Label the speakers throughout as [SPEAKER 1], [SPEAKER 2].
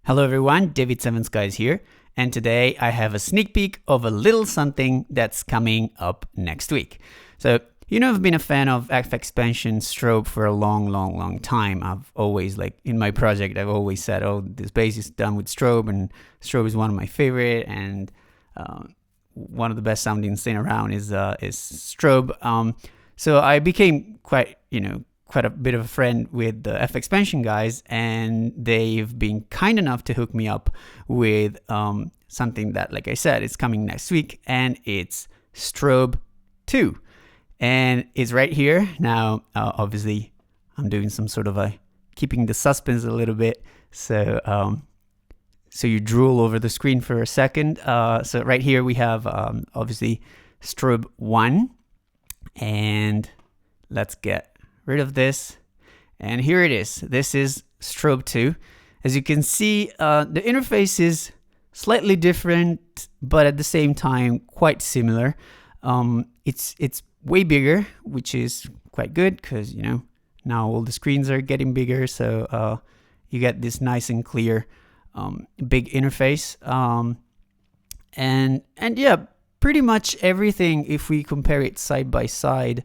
[SPEAKER 1] Hello everyone, David Seven Skies here, and today I have a sneak peek of a little something that's coming up next week. So, I've been a fan of FXpansion Strobe for a long time. I've always, in my project, I've always said, oh, this bass is done with Strobe, and Strobe is one of my favorite, and one of the best sounding thing around is Strobe. So I became quite a bit of a friend with the FXpansion guys, and they've been kind enough to hook me up with something that, like I said, is coming next week, and it's Strobe 2. And it's right here. Now, obviously, I'm doing some sort of keeping the suspense a little bit, so you drool over the screen for a second. So right here we have, obviously, Strobe 1, and let's get rid of this, and here it is. This is Strobe 2. As you can see, the interface is slightly different, but at the same time quite similar. It's way bigger, which is quite good because now all the screens are getting bigger, so you get this nice and clear big interface. And yeah, pretty much everything, if we compare it side by side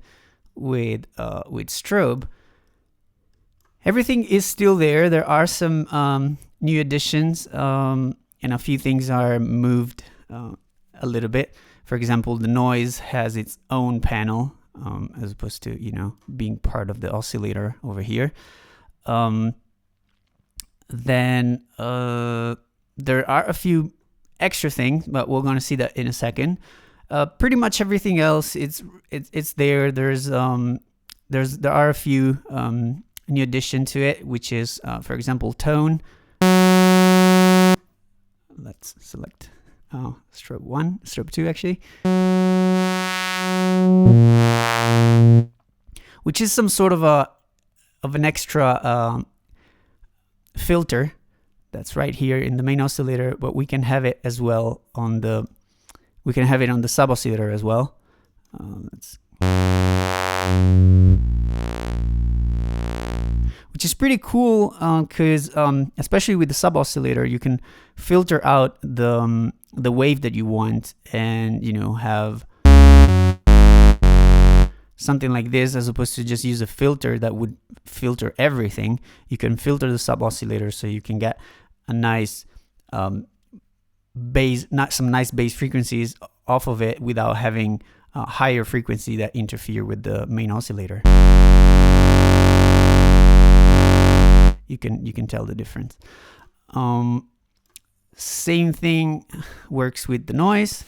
[SPEAKER 1] with Strobe, everything is still there. There are some new additions, and a few things are moved a little bit. For example, the noise has its own panel, as opposed to being part of the oscillator over here. Then there are a few extra things, but we're going to see that in a second. Pretty much everything else, it's there. There are a few new addition to it, which is, for example, tone. Let's select Strobe 1, Strobe 2 actually, which is some sort of an extra filter that's right here in the main oscillator, but we can have it as well on the sub oscillator as well. Which is pretty cool, because especially with the sub oscillator, you can filter out the wave that you want, and have something like this, as opposed to just use a filter that would filter everything. You can filter the sub oscillator, so you can get a nice bass, some nice bass frequencies off of it without having a higher frequency that interfere with the main oscillator. You can tell the difference. Same thing works with the noise.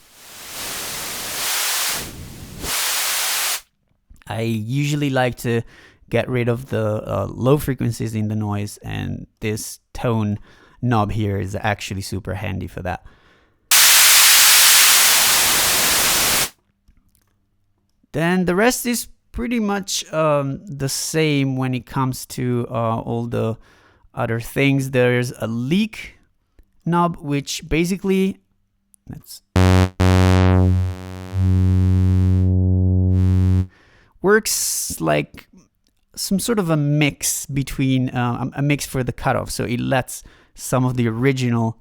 [SPEAKER 1] I usually like to get rid of the low frequencies in the noise, and this tone knob here is actually super handy for that. Then the rest is pretty much the same when it comes to all the other things. There's a leak knob, which basically works like some sort of a mix between a mix for the cutoff. So it lets some of the original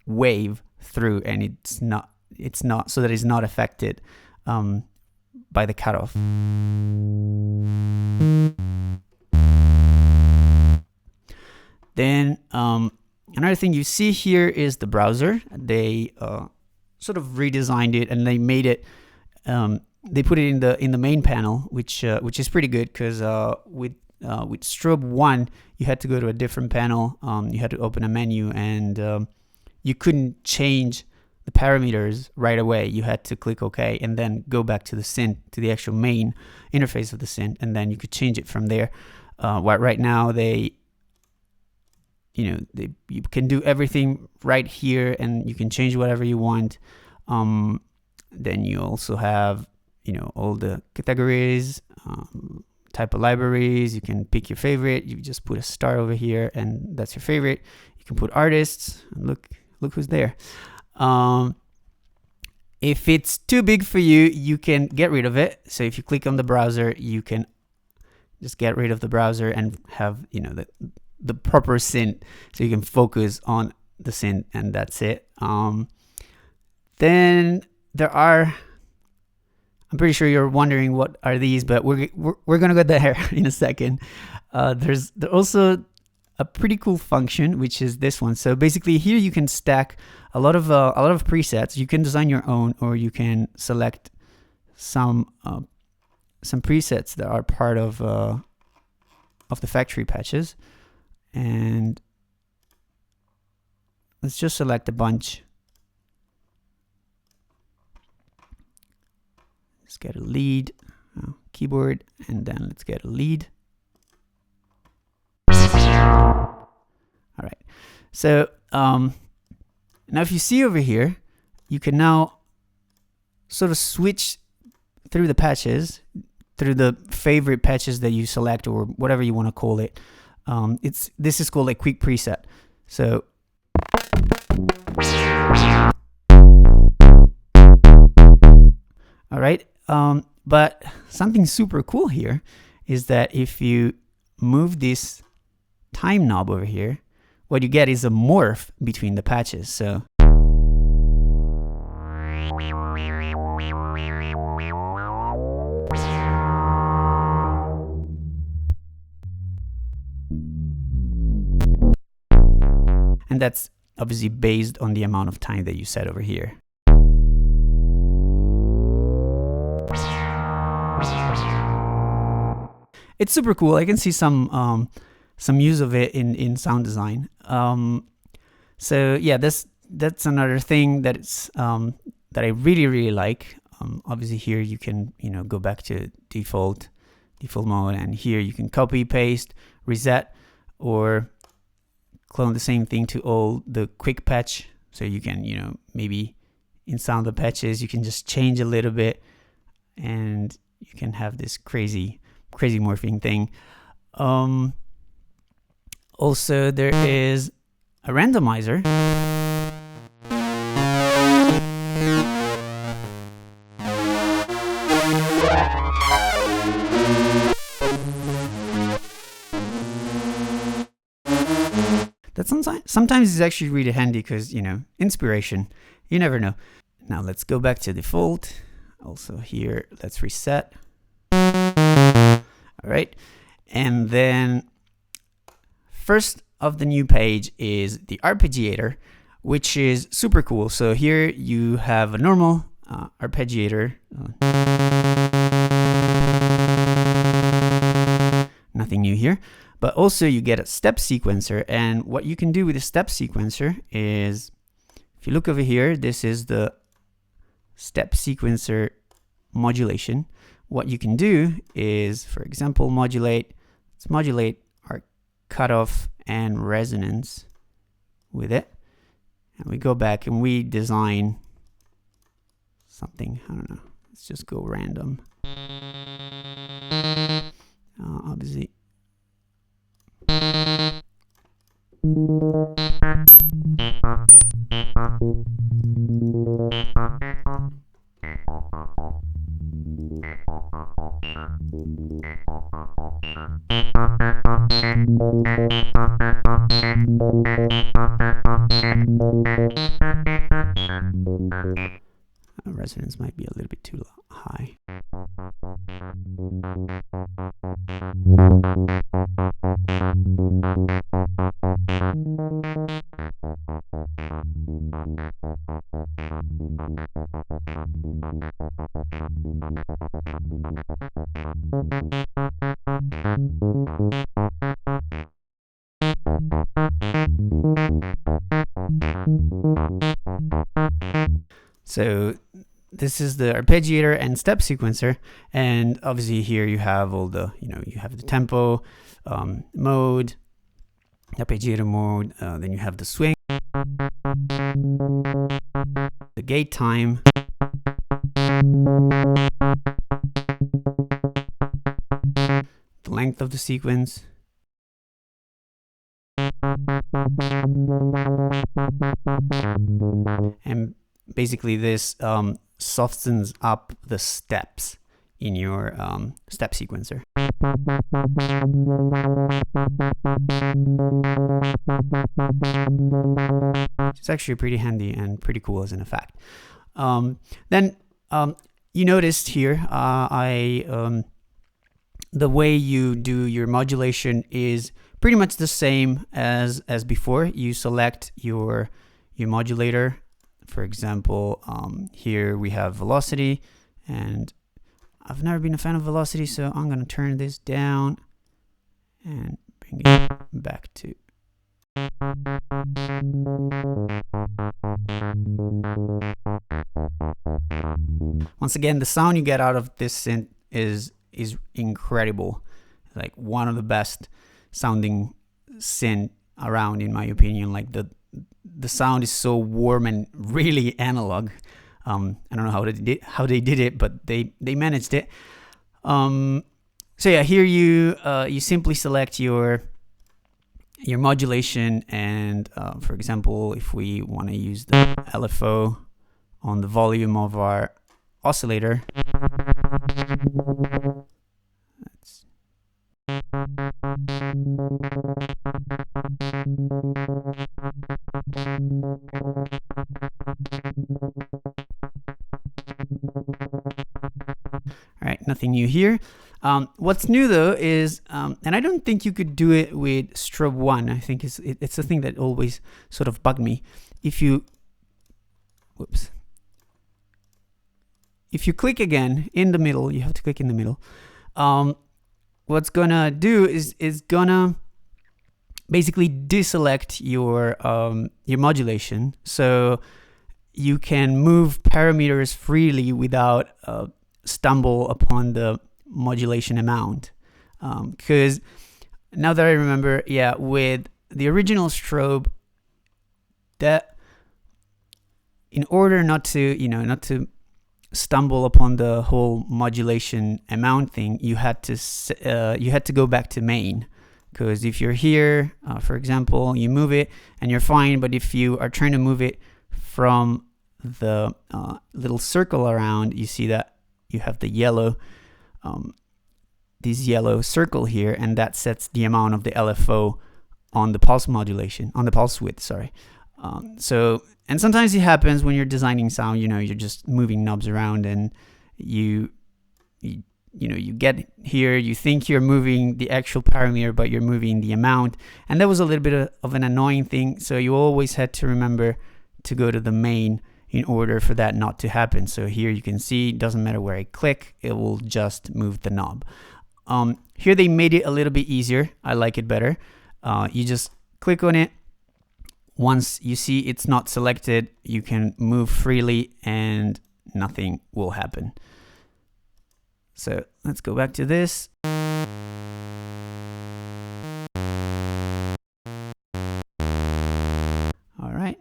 [SPEAKER 1] wave through, and it's not so that it's not affected by the cutoff. Then another thing you see here is the browser. They sort of redesigned it, and they made it. They put it in the main panel, which is pretty good, because with Strobe 1 you had to go to a different panel. You had to open a menu, and you couldn't change the parameters right away. You had to click OK and then go back to the synth, to the actual main interface of the synth, and then you could change it from there. Right now you can do everything right here, and you can change whatever you want. Then you also have all the categories, type of libraries. You can pick your favorite. You just put a star over here, and that's your favorite. You can put artists. Look who's there. If it's too big for you, you can get rid of it. So if you click on the browser, you can just get rid of the browser and have the proper synth, so you can focus on the synth, and that's it. Then there are, I'm pretty sure you're wondering what are these, but we're gonna go there in a second. There's also a pretty cool function, which is this one. So basically here you can stack a lot of presets. You can design your own, or you can select some presets that are part of the factory patches. And let's just select a bunch. Let's get a lead, keyboard, and then let's get a lead. All right. So now if you see over here, you can now sort of switch through the patches, through the favorite patches that you select, or whatever you want to call it. This is called a quick preset. So all right. But something super cool here is that if you move this time knob over here, what you get is a morph between the patches. So and that's obviously based on the amount of time that you set over here. It's super cool. I can see some use of it in sound design. So yeah, that's another thing that it's that I really like. Obviously here you can go back to default mode, and here you can copy, paste, reset, or clone the same thing to all the quick patch. So you can maybe in some of the patches you can just change a little bit, and you can have this crazy morphing thing. Also, there is a randomizer. That sometimes is actually really handy because, inspiration. You never know. Now let's go back to default. Also here, let's reset. All right. And then first of the new page is the Arpeggiator, which is super cool. So here you have a normal Arpeggiator. Nothing new here. But also you get a step sequencer. And what you can do with a step sequencer is, if you look over here, this is the step sequencer modulation. What you can do is, for example, let's modulate our cutoff and resonance with it. And we go back and we design something. I don't know. Let's just go random. Obviously. Resonance might be a little bit too high. So this is the Arpeggiator and step sequencer, and obviously here you have all the, you have the tempo mode, Arpeggiator mode, then you have the swing, the gate time, the length of the sequence, and basically this softens up the steps in your step sequencer. It's actually pretty handy and pretty cool as an effect. Then you noticed here, the way you do your modulation is pretty much the same as before. You select your modulator. For example, here we have velocity, and I've never been a fan of velocity, so I'm going to turn this down and bring it back to. Once again, the sound you get out of this synth is incredible. Like one of the best sounding synth around, in my opinion. Like the sound is so warm and really analog. I don't know how they did it, but they managed it. So yeah, here you simply select your modulation, and for example, if we want to use the LFO on the volume of our oscillator, all right, nothing new here. What's new though is, and I don't think you could do it with Strobe 1. I think it's a thing that always sort of bugged me. If you click again in the middle, you have to click in the middle. What's gonna do is gonna basically deselect your modulation, so you can move parameters freely without stumble upon the modulation amount. Because now that I remember, yeah, with the original Strobe, that in order not to stumble upon the whole modulation amount thing, you had to go back to main. Because if you're here, for example, you move it and you're fine, but if you are trying to move it from the little circle around, you see that you have the yellow, this yellow circle here, and that sets the amount of the LFO on the pulse modulation, on the pulse width, sorry. And sometimes it happens when you're designing sound, you're just moving knobs around, and you get here, you think you're moving the actual parameter, but you're moving the amount. And that was a little bit of an annoying thing. So you always had to remember to go to the main in order for that not to happen. So here you can see, it doesn't matter where I click, it will just move the knob. Here they made it a little bit easier. I like it better. You just click on it. Once you see it's not selected, you can move freely and nothing will happen. So let's go back to this. All right.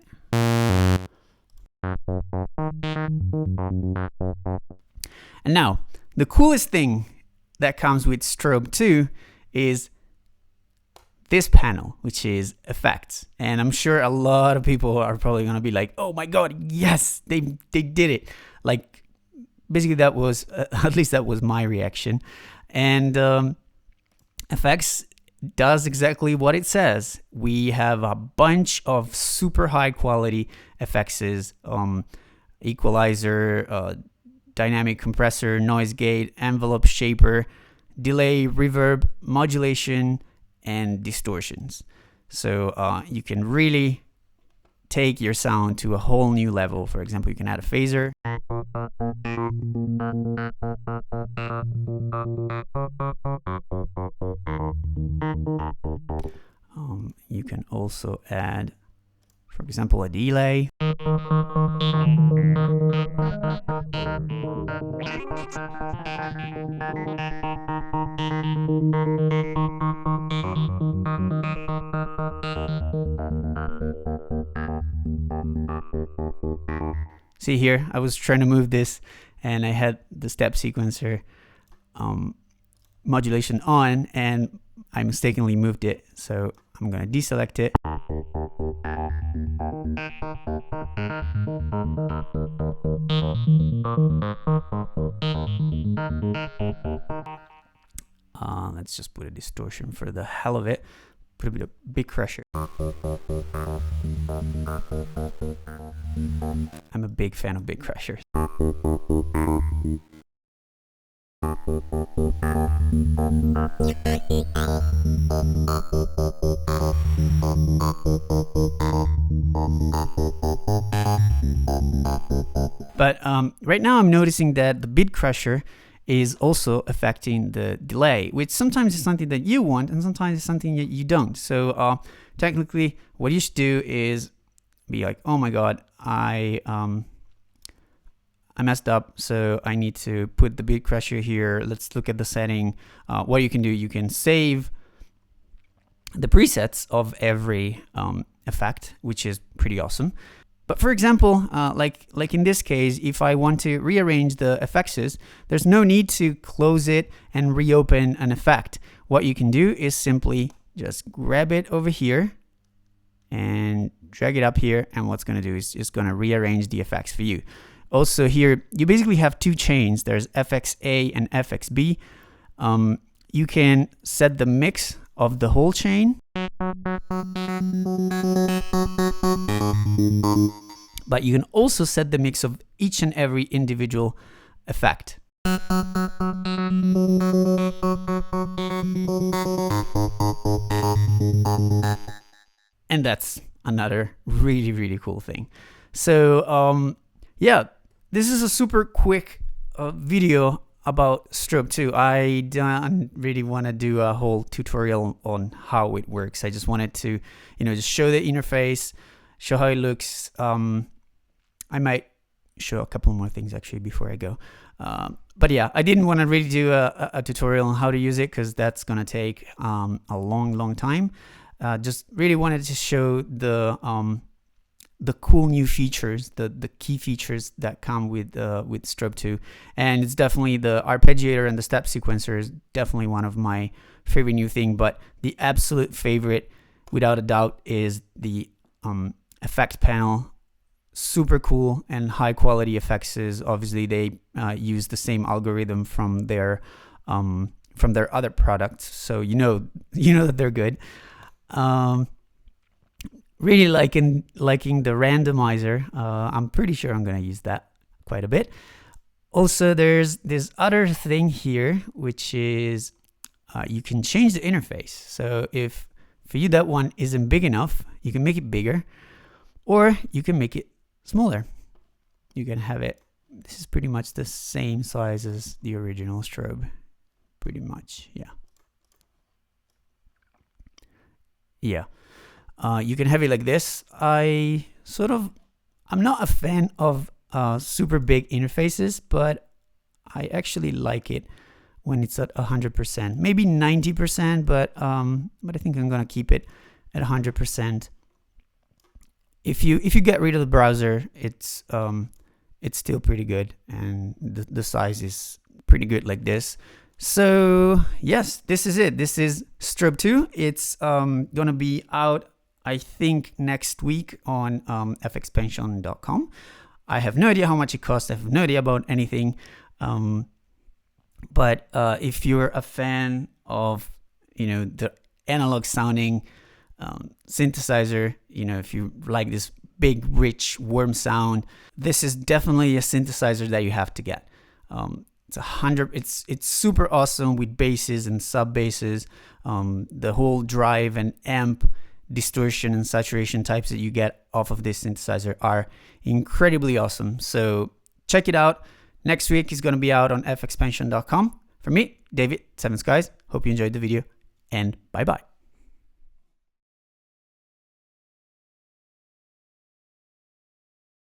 [SPEAKER 1] And now, the coolest thing that comes with Strobe 2 is this panel, which is effects. And I'm sure a lot of people are probably going to be like, oh my God, yes, they did it. Like, basically that was, at least that was my reaction. And effects does exactly what it says. We have a bunch of super high quality effects, equalizer, dynamic compressor, noise gate, envelope shaper, delay, reverb, modulation, and distortions. So you can really take your sound to a whole new level. For example, you can add a phaser. You can also add, for example, a delay. See here, I was trying to move this and I had the step sequencer modulation on and I mistakenly moved it. So I'm going to deselect it. Let's just put a distortion for the hell of it. Put a bit of big crusher. I'm a big fan of big crushers. But right now I'm noticing that the bit crusher is also affecting the delay, which sometimes is something that you want and sometimes it's something that you don't. So technically what you should do is be like, oh my god, I messed up, so I need to put the bit crusher here. Let's look at the setting. What you can do, you can save the presets of every effect, which is pretty awesome. But for example, like in this case, if I want to rearrange the effects, there's no need to close it and reopen an effect. What you can do is simply just grab it over here and drag it up here, and what's going to do is just going to rearrange the effects for you. Also here, you basically have two chains. There's FXA and FXB. You can set the mix of the whole chain, but you can also set the mix of each and every individual effect. And that's another really, really cool thing. So yeah, this is a super quick video about Strobe 2. I don't really want to do a whole tutorial on how it works. I just wanted to, just show the interface, show how it looks. I might show a couple more things actually before I go. But yeah, I didn't want to really do a tutorial on how to use it because that's going to take a long time. Just really wanted to show the cool new features, the key features that come with Strobe 2, and it's definitely the arpeggiator and the step sequencer is definitely one of my favorite new thing. But the absolute favorite, without a doubt, is the effect panel. Super cool and high quality effects. Obviously they use the same algorithm from their other products, so you know that they're good. Really liking the randomizer. I'm pretty sure I'm gonna use that quite a bit. Also, there's this other thing here, which is you can change the interface. So if for you that one isn't big enough, you can make it bigger, or you can make it smaller. You can have it. This is pretty much the same size as the original Strobe, pretty much. Yeah. You can have it like this. I'm not a fan of super big interfaces, but I actually like it when it's at 100%, maybe 90%, but I think I'm gonna keep it at 100%. If you get rid of the browser, it's still pretty good, and the size is pretty good like this. So yes, this is it. This is Strobe 2. It's gonna be out, I think, next week on FXpansion.com. I have no idea how much it costs. I have no idea about anything. But if you're a fan of the analog sounding synthesizer, if you like this big, rich, warm sound, this is definitely a synthesizer that you have to get. It's super awesome with basses and sub basses. The whole drive and amp, distortion and saturation types that you get off of this synthesizer are incredibly awesome. So check it out. Next week is going to be out on FXpansion.com. For me, David, 7 Skies. Hope you enjoyed the video, and bye bye.